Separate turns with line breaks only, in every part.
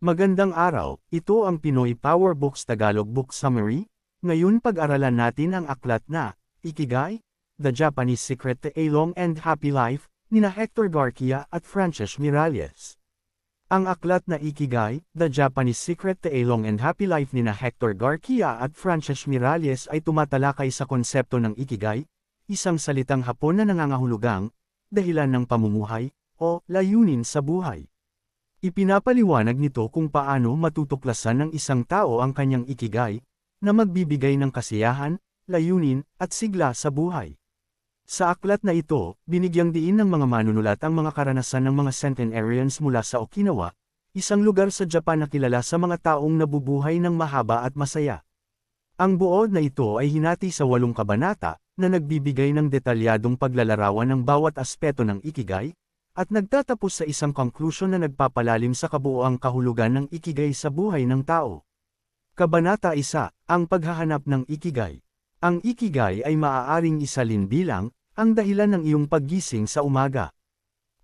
Magandang araw, ito ang Pinoy Power Books Tagalog Book Summary. Ngayon pag-aralan natin ang aklat na Ikigai, The Japanese Secret to a Long and Happy Life, nina Hector Garcia at Frances Miralles. Ang aklat na Ikigai, The Japanese Secret to a Long and Happy Life nina Hector Garcia at Frances Miralles ay tumatalakay sa konsepto ng Ikigai, isang salitang Hapon na nangangahulugang dahilan ng pamumuhay o layunin sa buhay. Ipinapaliwanag nito kung paano matutuklasan ng isang tao ang kanyang ikigai, na magbibigay ng kasiyahan, layunin, at sigla sa buhay. Sa aklat na ito, binigyang diin ng mga manunulat ang mga karanasan ng mga centenarians mula sa Okinawa, isang lugar sa Japan na kilala sa mga taong nabubuhay ng mahaba at masaya. Ang buod na ito ay hinati sa 8 kabanata, na nagbibigay ng detalyadong paglalarawan ng bawat aspeto ng ikigai, at nagtatapos sa isang conclusion na nagpapalalim sa kabuoang kahulugan ng ikigai sa buhay ng tao. Kabanata 1, ang paghahanap ng ikigai. Ang ikigai ay maaaring isalin bilang ang dahilan ng iyong paggising sa umaga.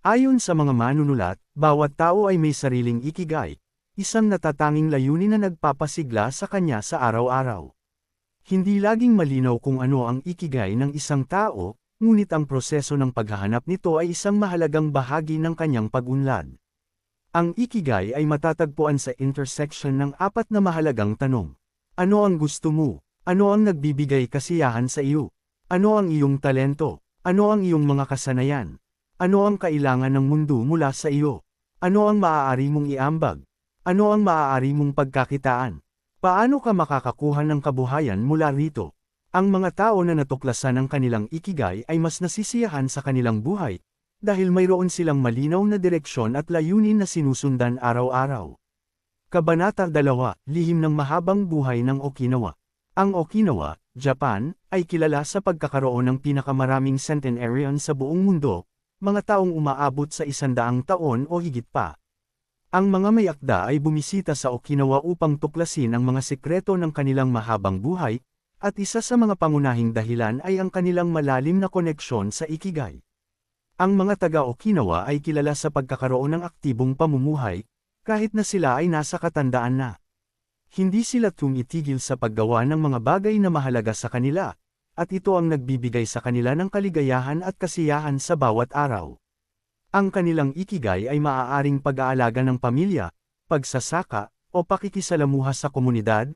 Ayon sa mga manunulat, bawat tao ay may sariling ikigai, isang natatanging layunin na nagpapasigla sa kanya sa araw-araw. Hindi laging malinaw kung ano ang ikigai ng isang tao, ngunit ang proseso ng paghahanap nito ay isang mahalagang bahagi ng kanyang pag-unlad. Ang ikigai ay matatagpuan sa intersection ng 4 na mahalagang tanong. Ano ang gusto mo? Ano ang nagbibigay kasiyahan sa iyo? Ano ang iyong talento? Ano ang iyong mga kasanayan? Ano ang kailangan ng mundo mula sa iyo? Ano ang maaari mong iambag? Ano ang maaari mong pagkakitaan? Paano ka makakakuha ng kabuhayan mula rito? Ang mga tao na natuklasan ang kanilang ikigai ay mas nasisiyahan sa kanilang buhay, dahil mayroon silang malinaw na direksyon at layunin na sinusundan araw-araw. Kabanata 2, Lihim ng Mahabang Buhay ng Okinawa. Ang Okinawa, Japan, ay kilala sa pagkakaroon ng pinakamaraming centenarian sa buong mundo, mga taong umaabot sa 100 taon o higit pa. Ang mga may akda ay bumisita sa Okinawa upang tuklasin ang mga sekreto ng kanilang mahabang buhay, at isa sa mga pangunahing dahilan ay ang kanilang malalim na koneksyon sa ikigai. Ang mga taga-Okinawa ay kilala sa pagkakaroon ng aktibong pamumuhay, kahit na sila ay nasa katandaan na. Hindi sila tumitigil sa paggawa ng mga bagay na mahalaga sa kanila, at ito ang nagbibigay sa kanila ng kaligayahan at kasiyahan sa bawat araw. Ang kanilang ikigai ay maaaring pag-aalaga ng pamilya, pagsasaka, o pakikisalamuha sa komunidad,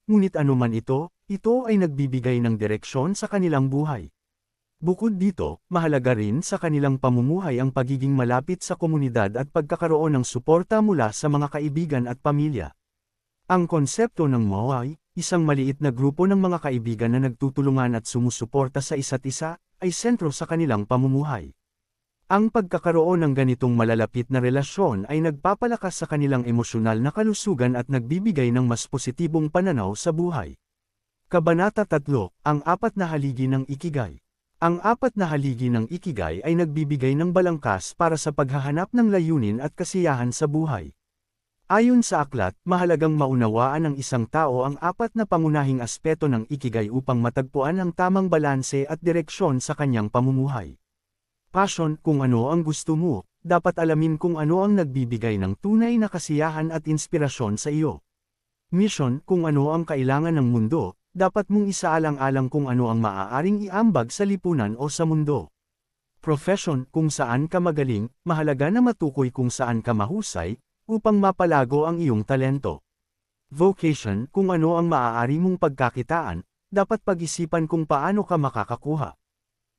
ngunit anuman ito ay nagbibigay ng direksyon sa kanilang buhay. Bukod dito, mahalaga rin sa kanilang pamumuhay ang pagiging malapit sa komunidad at pagkakaroon ng suporta mula sa mga kaibigan at pamilya. Ang konsepto ng Moai, isang maliit na grupo ng mga kaibigan na nagtutulungan at sumusuporta sa isa't isa, ay sentro sa kanilang pamumuhay. Ang pagkakaroon ng ganitong malalapit na relasyon ay nagpapalakas sa kanilang emosyonal na kalusugan at nagbibigay ng mas positibong pananaw sa buhay. Kabanata 3, ang 4 na haligi ng ikigai. Ang 4 na haligi ng ikigai ay nagbibigay ng balangkas para sa paghahanap ng layunin at kasiyahan sa buhay. Ayon sa aklat, mahalagang maunawaan ng isang tao ang 4 na pangunahing aspeto ng ikigai upang matagpuan ang tamang balanse at direksyon sa kanyang pamumuhay. Passion, kung ano ang gusto mo, dapat alamin kung ano ang nagbibigay ng tunay na kasiyahan at inspirasyon sa iyo. Mission, kung ano ang kailangan ng mundo, dapat mong isaalang-alang kung ano ang maaaring iambag sa lipunan o sa mundo. Profession, kung saan ka magaling, mahalaga na matukoy kung saan ka mahusay, upang mapalago ang iyong talento. Vocation, kung ano ang maaari mong pagkakitaan, dapat pag-isipan kung paano ka makakakuha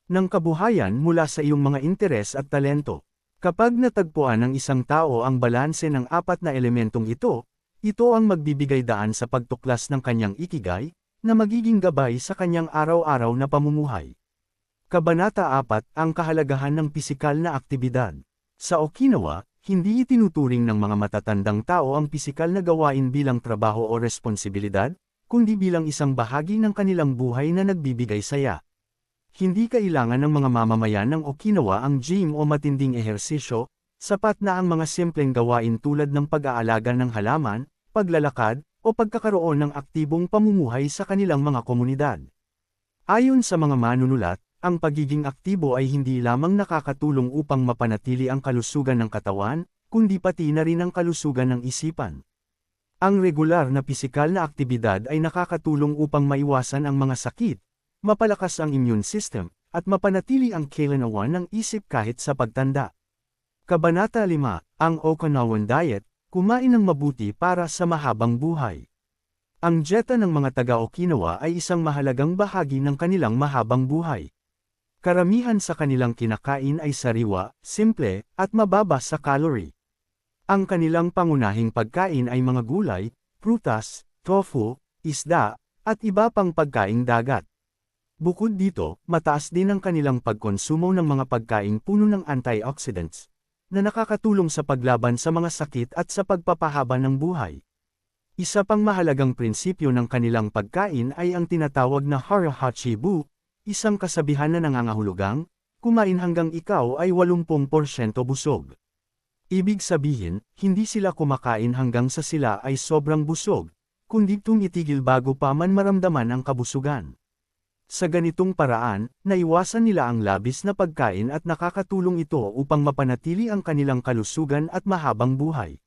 ng kabuhayan mula sa iyong mga interes at talento. Kapag natagpuan ng isang tao ang balanse ng 4 na elementong ito ang magbibigay daan sa pagtuklas ng kanyang ikigai, na magiging gabay sa kanyang araw-araw na pamumuhay. Kabanata 4, ang kahalagahan ng pisikal na aktibidad. Sa Okinawa, hindi itinuturing ng mga matatandang tao ang pisikal na gawain bilang trabaho o responsibilidad, kundi bilang isang bahagi ng kanilang buhay na nagbibigay saya. Hindi kailangan ng mga mamamayan ng Okinawa ang gym o matinding ehersisyo, sapat na ang mga simpleng gawain tulad ng pag-aalaga ng halaman, paglalakad, o pagkakaroon ng aktibong pamumuhay sa kanilang mga komunidad. Ayon sa mga manunulat, ang pagiging aktibo ay hindi lamang nakakatulong upang mapanatili ang kalusugan ng katawan, kundi pati na rin ang kalusugan ng isipan. Ang regular na pisikal na aktibidad ay nakakatulong upang maiwasan ang mga sakit, mapalakas ang immune system, at mapanatili ang kailanawan ng isip kahit sa pagtanda. Kabanata 5, ang Okinawan Diet, kumain ng mabuti para sa mahabang buhay. Ang dieta ng mga taga-Okinawa ay isang mahalagang bahagi ng kanilang mahabang buhay. Karamihan sa kanilang kinakain ay sariwa, simple, at mababa sa calorie. Ang kanilang pangunahing pagkain ay mga gulay, prutas, tofu, isda, at iba pang pagkaing dagat. Bukod dito, mataas din ang kanilang pagkonsumo ng mga pagkaing puno ng antioxidants, na nakakatulong sa paglaban sa mga sakit at sa pagpapahaba ng buhay. Isa pang mahalagang prinsipyo ng kanilang pagkain ay ang tinatawag na hara-hachibu, isang kasabihan na nangangahulugang, kumain hanggang ikaw ay 80% busog. Ibig sabihin, hindi sila kumakain hanggang sa sila ay sobrang busog, kundi tumitigil bago pa man maramdaman ang kabusugan. Sa ganitong paraan, naiwasan nila ang labis na pagkain at nakakatulong ito upang mapanatili ang kanilang kalusugan at mahabang buhay.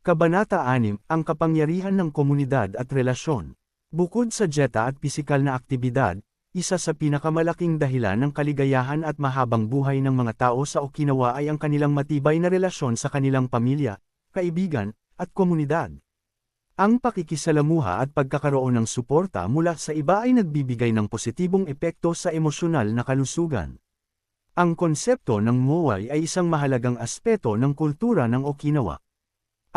Kabanata 6, ang kapangyarihan ng komunidad at relasyon. Bukod sa dieta at pisikal na aktibidad, isa sa pinakamalaking dahilan ng kaligayahan at mahabang buhay ng mga tao sa Okinawa ay ang kanilang matibay na relasyon sa kanilang pamilya, kaibigan, at komunidad. Ang pakikisalamuha at pagkakaroon ng suporta mula sa iba ay nagbibigay ng positibong epekto sa emosyonal na kalusugan. Ang konsepto ng Moai ay isang mahalagang aspeto ng kultura ng Okinawa.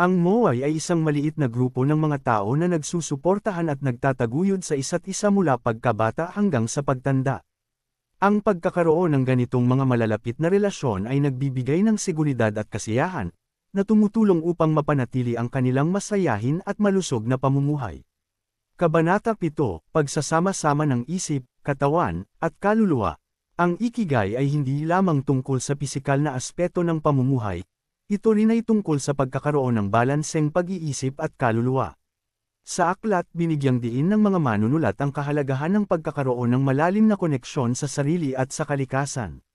Ang Moai ay isang maliit na grupo ng mga tao na nagsusuportahan at nagtataguyod sa isa't isa mula pagkabata hanggang sa pagtanda. Ang pagkakaroon ng ganitong mga malalapit na relasyon ay nagbibigay ng seguridad at kasiyahan, na tumutulong upang mapanatili ang kanilang masayahin at malusog na pamumuhay. Kabanata 7, pagsasama-sama ng isip, katawan, at kaluluwa. Ang Ikigai ay hindi lamang tungkol sa pisikal na aspeto ng pamumuhay, ito rin ay tungkol sa pagkakaroon ng balanseng pag-iisip at kaluluwa. Sa aklat, binigyang diin ng mga manunulat ang kahalagahan ng pagkakaroon ng malalim na koneksyon sa sarili at sa kalikasan.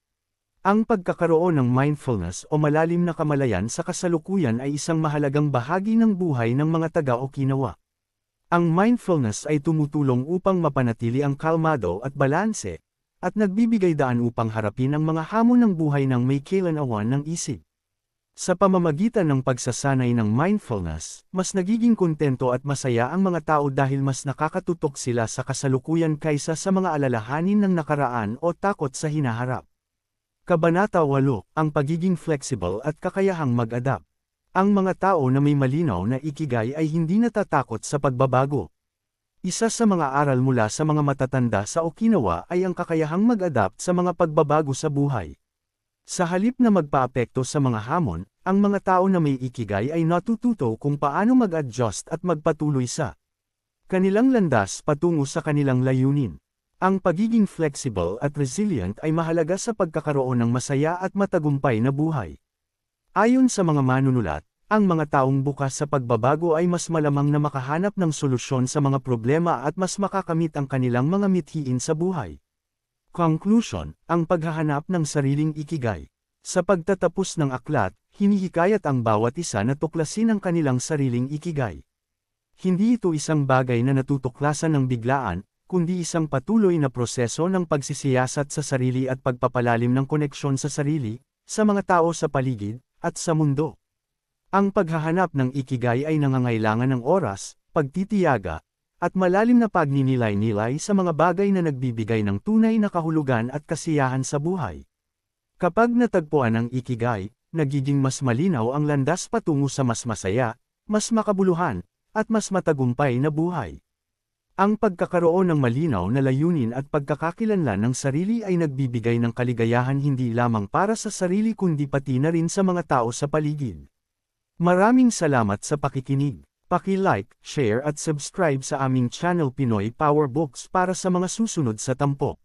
Ang pagkakaroon ng mindfulness o malalim na kamalayan sa kasalukuyan ay isang mahalagang bahagi ng buhay ng mga taga-Okinawa. Ang mindfulness ay tumutulong upang mapanatili ang kalmado at balanse, at nagbibigay daan upang harapin ang mga hamon ng buhay ng may kailanawan ng isip. Sa pamamagitan ng pagsasanay ng mindfulness, mas nagiging kontento at masaya ang mga tao dahil mas nakakatutok sila sa kasalukuyan kaysa sa mga alalahanin ng nakaraan o takot sa hinaharap. Kabanata 8, ang pagiging flexible at kakayahang mag-adapt. Ang mga tao na may malinaw na ikigai ay hindi natatakot sa pagbabago. Isa sa mga aral mula sa mga matatanda sa Okinawa ay ang kakayahang mag-adapt sa mga pagbabago sa buhay. Sa halip na magpaapekto sa mga hamon, ang mga tao na may ikigai ay natututo kung paano mag-adjust at magpatuloy sa kanilang landas patungo sa kanilang layunin. Ang pagiging flexible at resilient ay mahalaga sa pagkakaroon ng masaya at matagumpay na buhay. Ayon sa mga manunulat, ang mga taong bukas sa pagbabago ay mas malamang na makahanap ng solusyon sa mga problema at mas makakamit ang kanilang mga mithiin sa buhay. Conclusion, ang paghahanap ng sariling ikigai. Sa pagtatapos ng aklat, hinihikayat ang bawat isa na tuklasin ang kanilang sariling ikigai. Hindi ito isang bagay na natutuklasan ng biglaan, kundi isang patuloy na proseso ng pagsisiyasat sa sarili at pagpapalalim ng koneksyon sa sarili, sa mga tao sa paligid, at sa mundo. Ang paghahanap ng ikigai ay nangangailangan ng oras, pagtitiyaga, at malalim na pagninilay-nilay sa mga bagay na nagbibigay ng tunay na kahulugan at kasiyahan sa buhay. Kapag natagpuan ang ikigai, nagiging mas malinaw ang landas patungo sa mas masaya, mas makabuluhan, at mas matagumpay na buhay. Ang pagkakaroon ng malinaw na layunin at pagkakakilanlan ng sarili ay nagbibigay ng kaligayahan hindi lamang para sa sarili kundi pati na rin sa mga tao sa paligid. Maraming salamat sa pakikinig. Paki-like, share at subscribe sa aming channel Pinoy Power Books para sa mga susunod sa tampok.